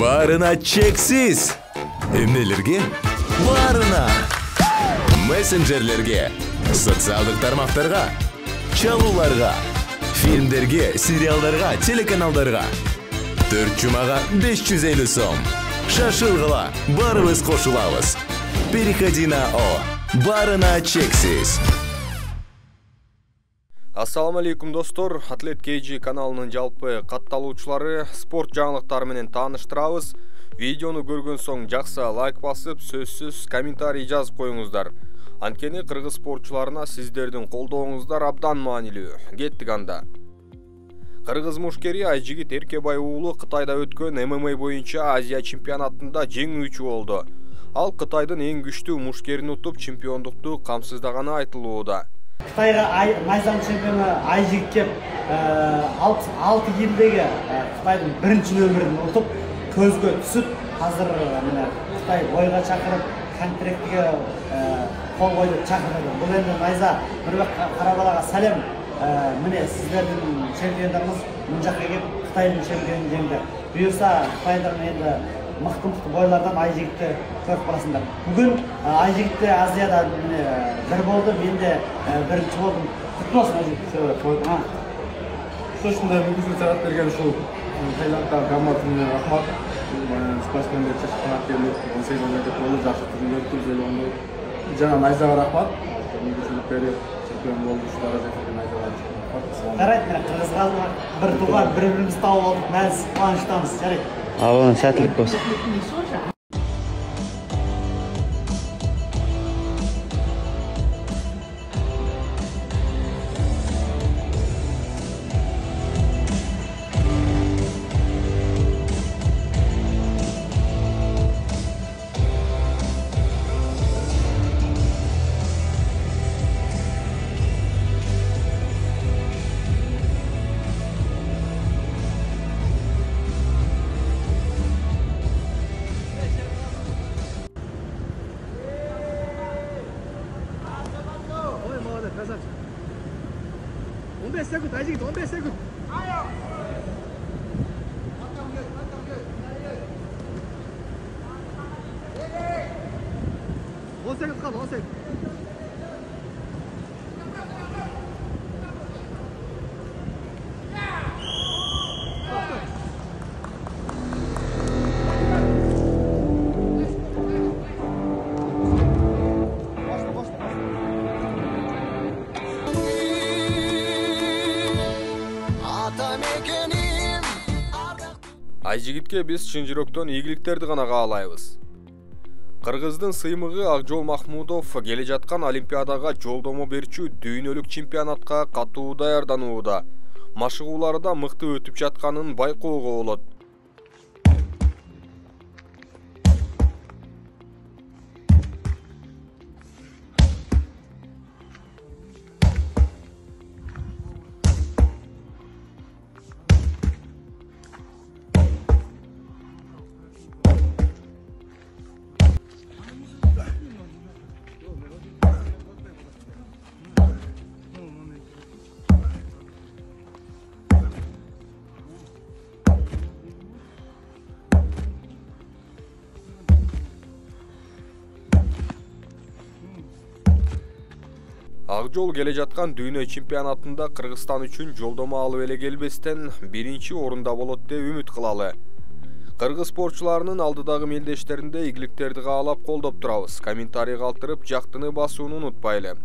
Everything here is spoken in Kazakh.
Барына чексиз. Эмнелерге? Барына. Мессенджерлерге, социалдык тармактарга, чалууларга, фильмдерге, сериалдарга, телеканалдарга. 4 жумага 550 сом. Шашылгыла, барыбыз кошулабыз. Переходи на О. Барына чексиз. Ассаламу алейкум достор, Атлет KG каналынын жалпы катталуучулары спорт жаңылыктары менен тааныштырабыз. Видеону көргөн соң жакса лайк басып, сөзсүз комментарий жазып коюңуздар. Анткени кыргыз спортчуларына сиздердин колдооңуздар абдан маанилүү. Кеттик анда. Кыргыз мушкери Айжигит Эркебай уулу Кытайда өткөн ММА боюнча Азия чемпионатында жеңүүчү болду. Ал Кытайдын эң күчтүү мушкерин утуп чемпиондукту камсыздаганы айтылууда. Кытайга майзам чемпиону Айжигит кеп 6 келдеги Кытайдын биринчи нөмүрүн утуп көзгө түсүп, азыр мына Кытай бойга чакырып, контрактыга кол койду чакырды. Бул энди майза бирбек карабалага салем. Міне сіздердің чемпиондарымыз мына жаққа келіп Қытайдың чемпионын жеңді. Бұйырса Қытайдан енді мықты бойлардан Айжигитті көріп қаласыңдар. Бүгін Айжигитті Азияда бір болды, мен де бірінші болдым. Құтты болсын Айжигит. Шошында мүмкіншілік сағат берген ушул Таиландтағы командасына рахмат. Спортсмендер чешканат келіп, 18 мемлекет болды, жақсы түрінде өткізілді. Жаңа найзаға рахмат. Мүмкіншілік беріп, чемпион болушыларға жеткен найзаға. Жарайды, Қырғызға бір туған, бір-бірімізді тауып алдық, мәз қуаныштамыз. Жарайды. Алланың сәттілік болсын. Красавчик. 15 секунд, Айжигит, 15 секунд. 10 секунд қалды, 10 секунд. Айжигитке биз чын жүрөктөн ийгиликтерди гана каалайбыз. Кыргыздын сыймыгы Акжол Махмудов келе жаткан Олимпиадага жолдомо берчү дүйнөлүк чемпионатка катуу даярданууда. Машыгуулары да мыкты өтүп жатканын байкоого болот. Акжол келе жаткан дүйнө чемпионатында Кыргызстан үчүн жолдомо алып эле келбестен биринчи орунда болот деп үмүт кылалы. Кыргыз спортчуларынын алдыдагы мелдештеринде ийгиликтерди каалап колдоп турабыз. Комментарий калтырып, жактыны басууну унутпайлы.